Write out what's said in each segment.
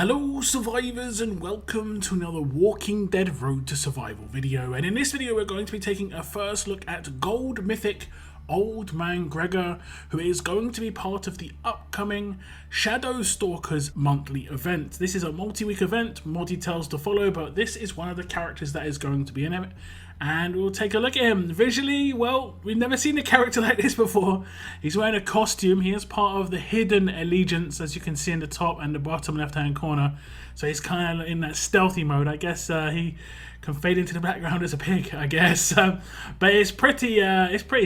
Hello survivors and welcome to another Walking Dead Road to Survival video, and in this video we're going to be taking a first look at Gold Mythic Old Man Gregor, who is going to be part of the upcoming Shadow Stalkers monthly event. This is a multi-week event, more details to follow, but this is one of the characters that is going to be in it. And we'll take a look at him. Visually, well, we've never seen a character like this before. He's wearing a costume. He is part of the Hidden Allegiance, as you can see in the top and the bottom left-hand corner. So he's kind of in that stealthy mode. I guess he can fade into the background as a pig, I guess. But it's pretty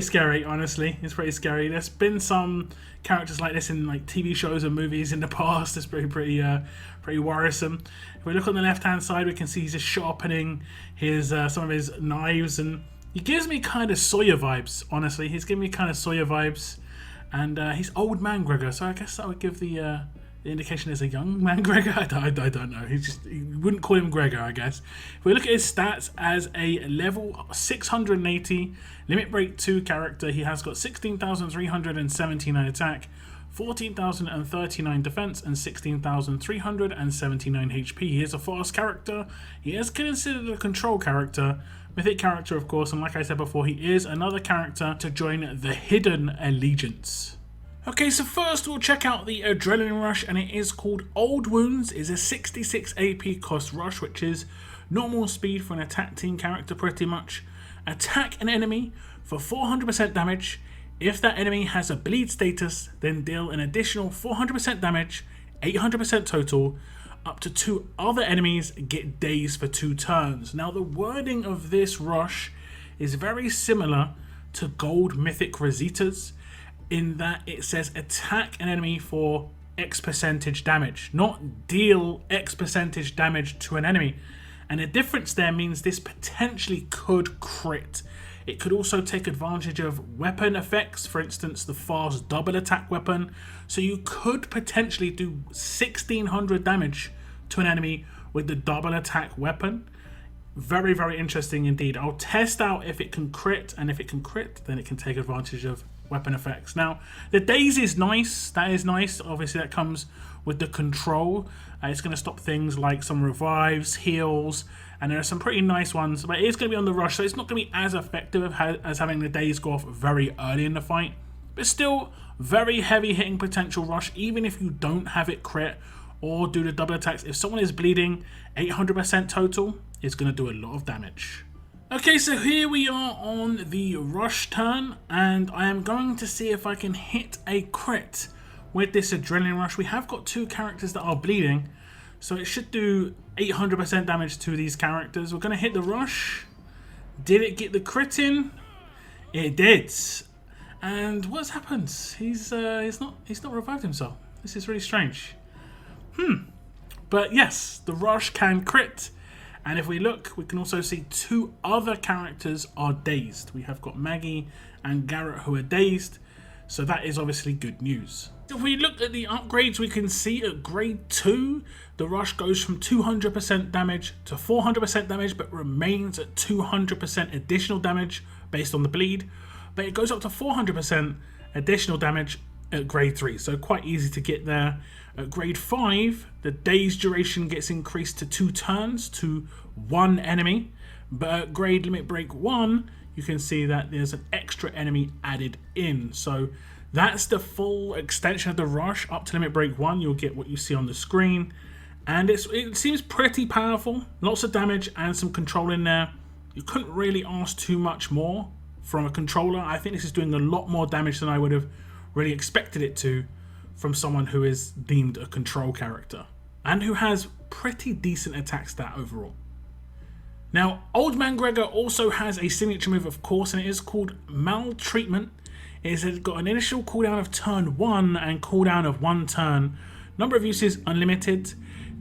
scary, honestly. It's pretty scary. There's been some characters like this in like TV shows and movies in the past. It's pretty worrisome. If we look on the left-hand side, we can see he's just sharpening his some of his knives, and he gives me kind of Sawyer vibes. Honestly, he's giving me kind of Sawyer vibes, and he's Old Man Gregor, so I guess that would give the indication as a young man Gregor. I don't know. He wouldn't call him Gregor, I guess. If we look at his stats as a level 680 limit break 2 character, he has got 16,379 attack, 14,039 defense, and 16,379 HP. He is a fast character. He is considered a control character, mythic character of course, and like I said before, he is another character to join the Hidden Allegiance. Okay, so first we'll check out the Adrenaline Rush, and it is called Old Wounds. It's a 66 AP cost rush, which is normal speed for an attack team character pretty much. Attack an enemy for 400% damage. If that enemy has a bleed status, then deal an additional 400% damage, 800% total. Up to 2 other enemies get dazed for 2 turns. Now the wording of this rush is very similar to Gold Mythic Rosita's, in that it says attack an enemy for X percentage damage, not deal X percentage damage to an enemy. And the difference there means this potentially could crit. It could also take advantage of weapon effects, for instance the fast double attack weapon, so you could potentially do 1600 damage to an enemy with the double attack weapon. Very, very interesting indeed. I'll test out if it can crit, and if it can crit then it can take advantage of weapon effects. Now the daze is nice, that is nice, obviously that comes with the control. It's going to stop things like some revives, heals, and there are some pretty nice ones, but it is going to be on the rush, so it's not going to be as effective as having the daze go off very early in the fight, but still very heavy hitting potential rush even if you don't have it crit or do the double attacks. If someone is bleeding, 800% total is going to do a lot of damage. Okay, so here we are on the rush turn, and I am going to see if I can hit a crit with this Adrenaline Rush. We have got 2 characters that are bleeding, so it should do 800% damage to these characters. We're going to hit the rush. Did it get the crit in? It did. And what's happened? He's not revived himself. This is really strange. But yes, the rush can crit. And if we look, we can also see 2 other characters are dazed. We have got Maggie and Garrett who are dazed, so that is obviously good news. If we look at the upgrades, we can see at grade 2, the rush goes from 200% damage to 400% damage, but remains at 200% additional damage based on the bleed. But it goes up to 400% additional damage at grade 3, so quite easy to get there. At grade 5, the daze duration gets increased to 2 turns to 1 enemy, but at grade limit break 1, you can see that there's an extra enemy added in. So that's the full extension of the rush. Up to limit break 1, you'll get what you see on the screen, and it seems pretty powerful. Lots of damage and some control in there. You couldn't really ask too much more from a controller. I think this is doing a lot more damage than I would have really expected it to from someone who is deemed a control character and who has pretty decent attack stat overall. Now, Old Man Gregor also has a signature move, of course, and it is called Maltreatment. It has got an initial cooldown of turn 1 and cooldown of 1 turn. Number of uses unlimited.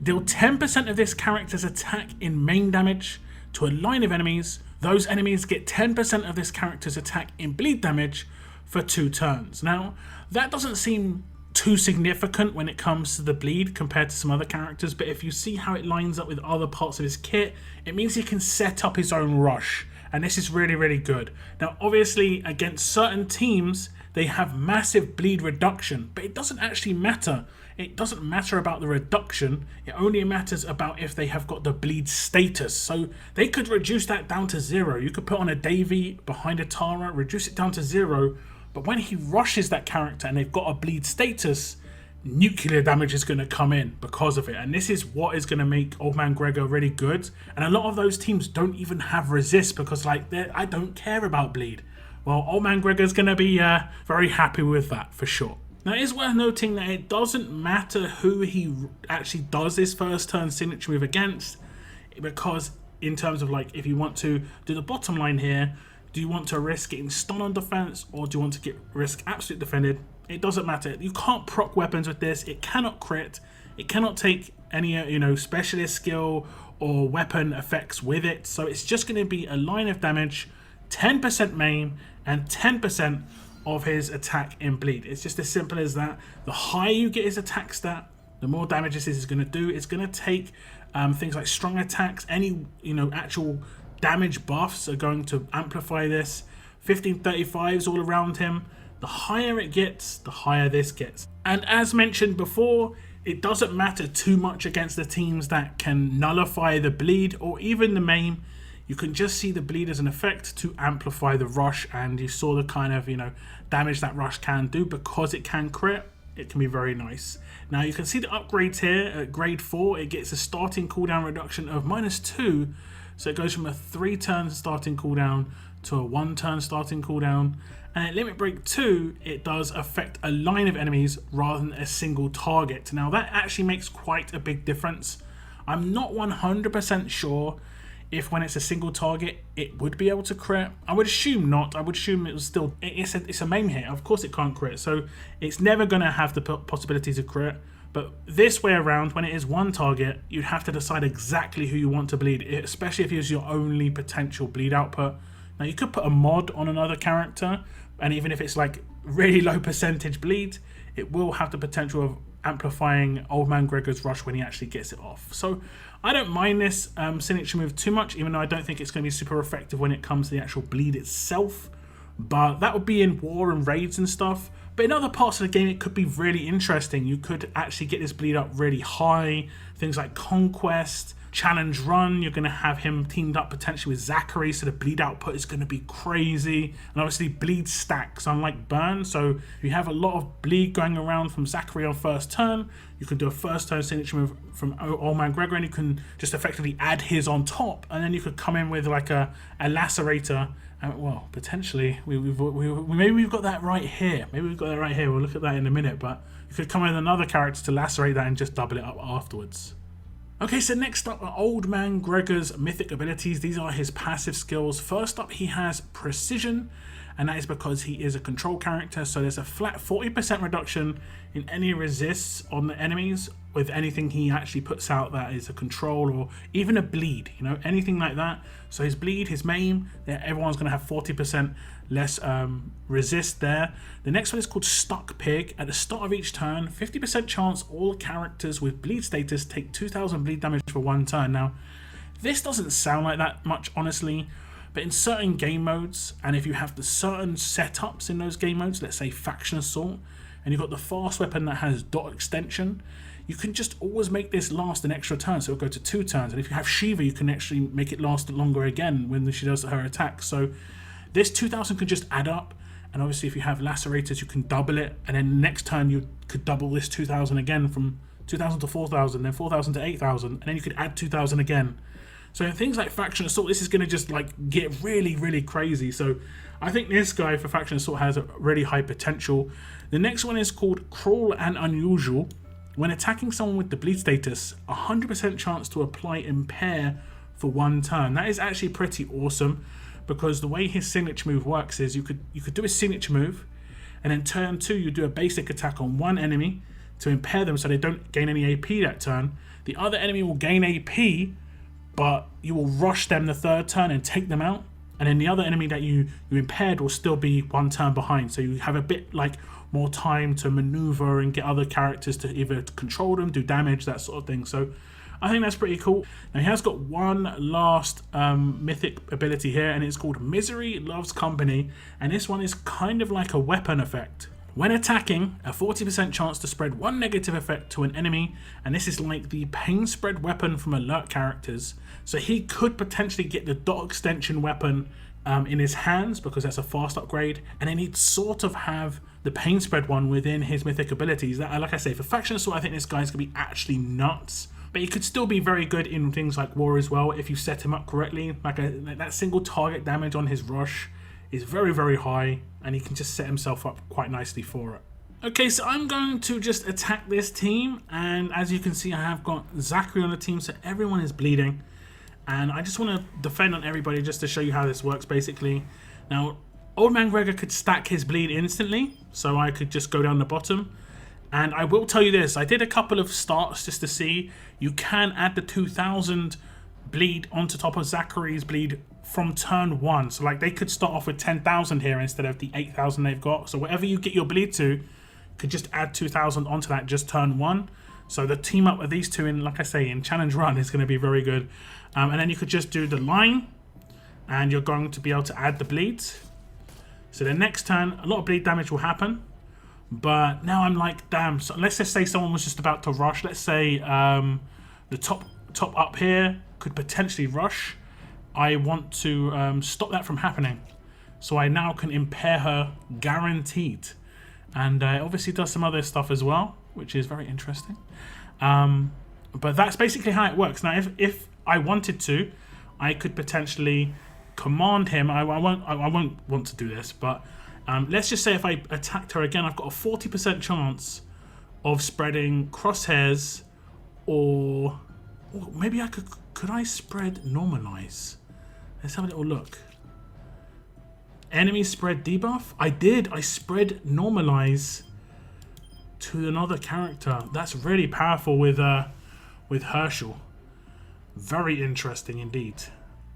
Deal 10% of this character's attack in main damage to a line of enemies. Those enemies get 10% of this character's attack in bleed damage for 2 turns. Now, that doesn't seem too significant when it comes to the bleed compared to some other characters, but if you see how it lines up with other parts of his kit, it means he can set up his own rush, and this is really, really good. Now, obviously, against certain teams, they have massive bleed reduction, but it doesn't actually matter it doesn't matter about the reduction, it only matters about if they have got the bleed status. So they could reduce that down to 0. You could put on a Davy behind a Tara, reduce it down to 0, but when he rushes that character and they've got a bleed status, nuclear damage is going to come in because of it. And this is what is going to make Old Man Gregor really good. And a lot of those teams don't even have resist because like I don't care about bleed. Well, Old Man Gregor's going to be very happy with that for sure. Now, it is worth noting that it doesn't matter who he actually does his first turn signature move against, because in terms of like, if you want to do the bottom line here, do you want to risk getting stun on defense or do you want to risk absolute defended? It doesn't matter. You can't proc weapons with this. It cannot crit. It cannot take any specialist skill or weapon effects with it. So it's just going to be a line of damage, 10% main, and 10% of his attack in bleed. It's just as simple as that. The higher you get his attack stat, the more damage this is going to do. It's going to take things like strong attacks, any actual damage buffs are going to amplify this. 1535s all around him. The higher it gets, the higher this gets. And as mentioned before, it doesn't matter too much against the teams that can nullify the bleed or even the maim. You can just see the bleed as an effect to amplify the rush, and you saw the kind of damage that rush can do because it can crit. It can be very nice. Now you can see the upgrades here. At grade 4 it gets a starting cooldown reduction of -2, so it goes from a 3-turn starting cooldown to a 1-turn starting cooldown. And at limit break 2 it does affect a line of enemies rather than a single target. Now that actually makes quite a big difference. I'm not 100% sure if when it's a single target it would be able to crit. I would assume not. I would assume it was still, it's a maim hit, of course it can't crit, so it's never going to have the possibility to crit. But this way around, when it is one target, you'd have to decide exactly who you want to bleed, especially if it's your only potential bleed output. Now you could put a mod on another character, and even if it's like really low percentage bleed, it will have the potential of amplifying Old Man Gregor's rush when he actually gets it off. So I don't mind this signature move too much, even though I don't think it's going to be super effective when it comes to the actual bleed itself. But that would be in war and raids and stuff. But in other parts of the game, it could be really interesting. You could actually get this bleed up really high. Things like Conquest, Challenge Run, you're going to have him teamed up potentially with Zachary, so the bleed output is going to be crazy. And obviously bleed stacks, unlike Burn, so if you have a lot of bleed going around from Zachary on first turn, you can do a first turn signature move from Old Man Gregor, and you can just effectively add his on top, and then you could come in with like a Lacerator, and well, potentially, maybe we've got that right here. Maybe we've got that right here, we'll look at that in a minute, but you could come in with another character to lacerate that and just double it up afterwards. Okay, so next up are Old Man Gregor's mythic abilities. These are his passive skills. First up, he has Precision, and that is because he is a control character, so there's a flat 40% reduction in any resists on the enemies with anything he actually puts out that is a control or even a bleed, anything like that. So his bleed, his maim, everyone's going to have 40% less resist there. The next one is called Stuck Pig. At the start of each turn, 50% chance all characters with bleed status take 2000 bleed damage for 1 turn. Now, this doesn't sound like that much, honestly, but in certain game modes, and if you have the certain setups in those game modes, let's say Faction Assault, and you've got the fast weapon that has dot extension, you can just always make this last an extra turn, so it'll go to 2 turns. And if you have Shiva, you can actually make it last longer again when she does her attack. So this 2000 can just add up, and obviously if you have Lacerators, you can double it, and then next turn you could double this 2000 again from 2000 to 4000, then 4000 to 8000, and then you could add 2000 again. So in things like Faction Assault, this is going to just like get really, really crazy. So I think this guy for Faction Assault has a really high potential. The next one is called Cruel and Unusual. When attacking someone with the bleed status, 100% chance to apply Impair for 1 turn. That is actually pretty awesome, because the way his signature move works is you could do a signature move, and then turn 2 you do a basic attack on one enemy to impair them so they don't gain any AP that turn. The other enemy will gain AP, but you will rush them the 3rd turn and take them out, and then the other enemy that you impaired will still be 1 turn behind, so you have a bit like more time to maneuver and get other characters to either control them, do damage, that sort of thing. So I think that's pretty cool. Now he has got one last mythic ability here, and it's called Misery Loves Company, and this one is kind of like a weapon effect. When attacking, a 40% chance to spread one negative effect to an enemy, and this is like the pain spread weapon from alert characters. So he could potentially get the dot extension weapon in his hands because that's a fast upgrade, and then he'd sort of have the pain spread one within his mythic abilities. That, like I say, for faction assault, I think this guy's gonna be actually nuts. But he could still be very good in things like war as well if you set him up correctly. Like that single target damage on his rush is very, very high, and he can just set himself up quite nicely for it. Okay, so I'm going to just attack this team, and as you can see, I have got Zachary on the team, so everyone is bleeding. And I just want to defend on everybody just to show you how this works, basically. Now, Old Man Gregor could stack his bleed instantly, so I could just go down the bottom. And I will tell you this, I did a couple of starts just to see. You can add the 2000 bleed onto top of Zachary's bleed from turn 1. So like they could start off with 10,000 here instead of the 8,000 they've got. So whatever you get your bleed to, you could just add 2,000 onto that just turn 1. So the team up of these two in, like I say, in challenge run is going to be very good. And then you could just do the line, and you're going to be able to add the bleeds. So the next turn, a lot of bleed damage will happen. But now I'm like, damn. So let's just say someone was just about to rush. Let's say the top up here could potentially rush. I want to stop that from happening. So I now can impair her guaranteed. And it obviously does some other stuff as well, which is very interesting. But that's basically how it works. Now, if I wanted to, I could potentially command him. I won't want to do this, but let's just say if I attacked her again, I've got a 40% chance of spreading crosshairs, or maybe I could I spread normalize? Let's have a little look. Enemy spread debuff? I did. I spread normalize to another character. That's really powerful with Herschel. Very interesting indeed.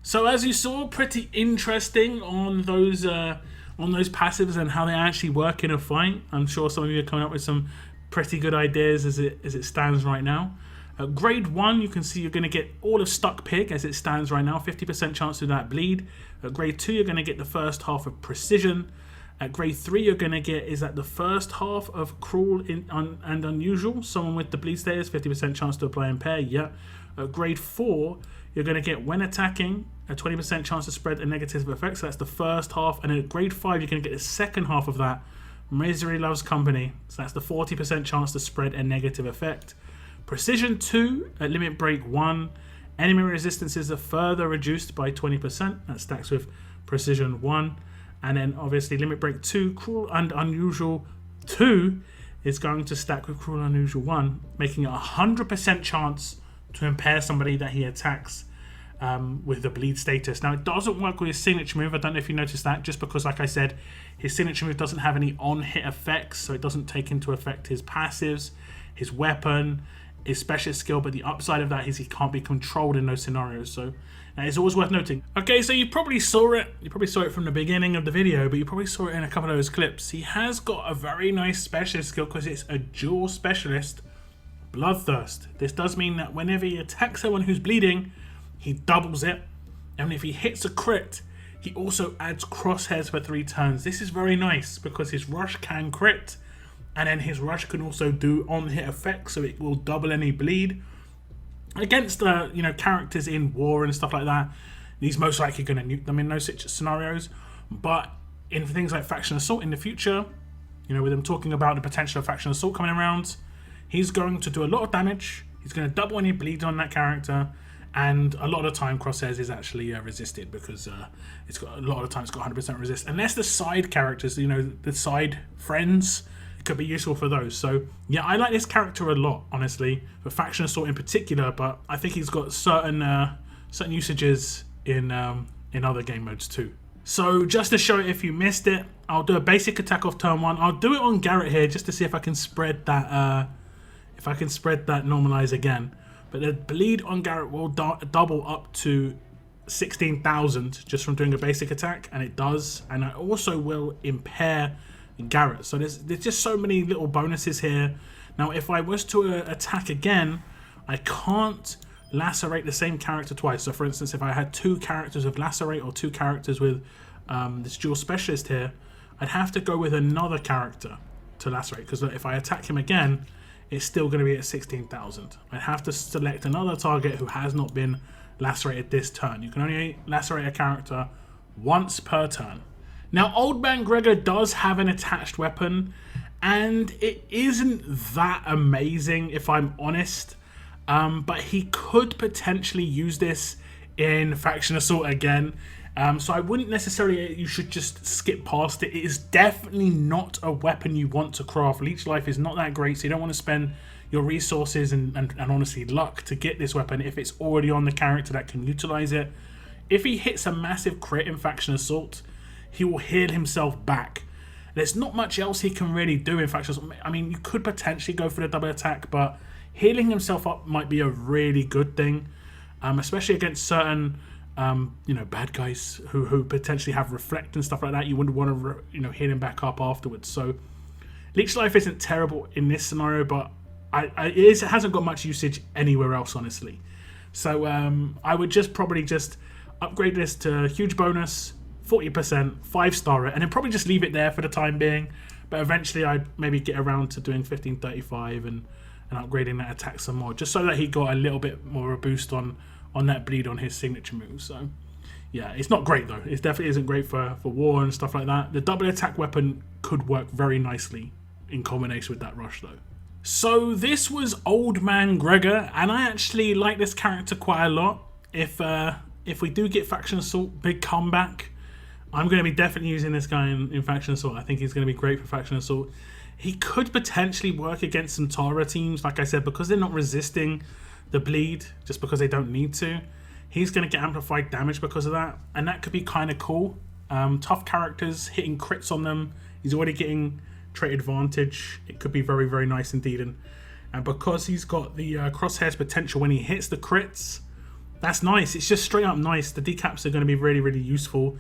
So as you saw, pretty interesting on those passives and how they actually work in a fight. I'm sure some of you are coming up with some pretty good ideas as it stands right now. At grade 1, you can see you're going to get all of Stuck Pig as it stands right now, 50% chance to that bleed. At grade 2, you're going to get the first half of Precision. At grade 3, you're going to get the first half of Cruel and Unusual. Someone with the bleed status, 50% chance to apply Impair, yeah. At grade 4, you're going to get, when attacking, a 20% chance to spread a negative effect. So that's the first half. And at grade 5, you're going to get the second half of that, Misery Loves Company. So that's the 40% chance to spread a negative effect. Precision 2 at Limit Break 1. Enemy resistances are further reduced by 20%. That stacks with Precision 1. And then obviously Limit Break 2, Cruel and Unusual 2 is going to stack with Cruel and Unusual 1, making it a 100% chance to impair somebody that he attacks with the bleed status. Now, it doesn't work with his signature move. I don't know if you noticed that, just because, like I said, his signature move doesn't have any on-hit effects, so it doesn't take into effect his passives, his weapon, his special skill, but the upside of that is he can't be controlled in those scenarios, so it's always worth noting. Okay, so you probably saw it. You probably saw it from the beginning of the video, but you probably saw it in a couple of those clips. He has got a very nice specialist skill because it's a dual specialist, Bloodthirst. This does mean that whenever he attacks someone who's bleeding, he doubles it, and if he hits a crit, he also adds crosshairs for 3 turns. This is very nice because his rush can crit, and then his rush can also do on-hit effects, so it will double any bleed. Against characters in war and stuff like that, he's most likely going to nuke them in those scenarios. But in things like Faction Assault in the future, with them talking about the potential of Faction Assault coming around, he's going to do a lot of damage. He's going to double any bleed on that character, and a lot of time crosshairs is actually resisted because it's got a lot of time it's got 100% resist. Unless the side characters, the side friends, it could be useful for those. So yeah, I like this character a lot, honestly, for Faction Assault in particular. But I think he's got certain usages in other game modes too. So just to show it, if you missed it, I'll do a basic attack off turn 1. I'll do it on Garrett here just to see if I can spread that. If I can spread that normalize again. But the bleed on Garrett will double up to 16,000 just from doing a basic attack, and it does. And I also will impair Garrett. So there's just so many little bonuses here. Now, if I was to attack again, I can't lacerate the same character twice. So for instance, if I had 2 characters with lacerate or 2 characters with this dual specialist here, I'd have to go with another character. to lacerate, because if I attack him again, it's still going to be at 16,000. I'd have to select another target who has not been lacerated this turn. You can only lacerate a character once per turn. Now, Old Man Gregor does have an attached weapon, and it isn't that amazing if I'm honest, but he could potentially use this in Faction Assault again. So I wouldn't necessarily, you should just skip past it. It is definitely not a weapon you want to craft. Leech life is not that great, so you don't want to spend your resources and honestly luck to get this weapon if it's already on the character that can utilize it. If he hits a massive crit in Faction Assault, he will heal himself back. There's not much else he can really do in Faction Assault. I mean, you could potentially go for the double attack, but healing himself up might be a really good thing, especially against certain bad guys who potentially have reflect and stuff like that. You wouldn't want to heal him back up afterwards. So Leech Life isn't terrible in this scenario, but it hasn't got much usage anywhere else, honestly. So I would probably just upgrade this to huge bonus, 40%, 5-star it, and then probably just leave it there for the time being. But eventually I'd maybe get around to doing 1535 and upgrading that attack some more, just so that he got a little bit more of a boost on that bleed on his signature move. So yeah, it's not great though. It definitely isn't great for war and stuff like that. The double attack weapon could work very nicely in combination with that rush though. So this was Old Man Gregor, and I actually like this character quite a lot. If we do get Faction Assault, big comeback, I'm going to be definitely using this guy in Faction Assault. I think he's going to be great for Faction Assault. He could potentially work against some Tara teams, like I said, because they're not resisting the bleed just because they don't need to. He's going to get amplified damage because of that, and that could be kind of cool. Tough characters, hitting crits on them, he's already getting trait advantage. It could be very, very nice indeed. And because he's got the crosshairs potential when he hits the crits, that's nice. It's just straight up nice. The decaps are going to be really, really useful,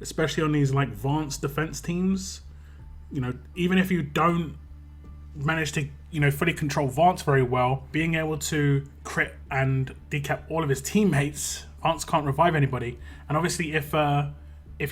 especially on these like advanced defense teams. Even if you don't manage to fully control Vance very well, being able to crit and decap all of his teammates, Vance can't revive anybody. And obviously if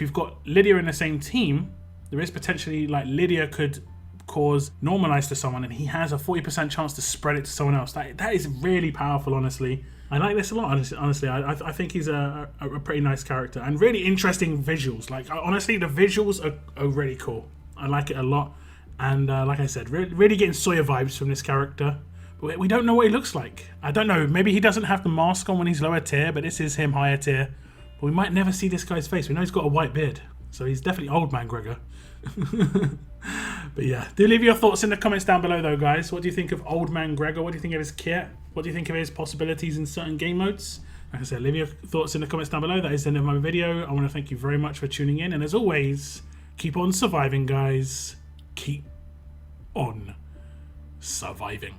you've got Lydia in the same team, there is potentially like Lydia could cause normalize to someone, and he has a 40% chance to spread it to someone else. That is really powerful, honestly. I like this a lot, honestly. I think he's a pretty nice character and really interesting visuals. Like, honestly, the visuals are really cool. I like it a lot. And like I said, really getting Sawyer vibes from this character. But we don't know what he looks like. I don't know. Maybe he doesn't have the mask on when he's lower tier, but this is him higher tier. But we might never see this guy's face. We know he's got a white beard, so he's definitely Old Man Gregor. But yeah, do leave your thoughts in the comments down below though, guys. What do you think of Old Man Gregor? What do you think of his kit? What do you think of his possibilities in certain game modes? Like I said, leave your thoughts in the comments down below. That is the end of my video. I want to thank you very much for tuning in, and as always, keep on surviving, guys. Keep on surviving.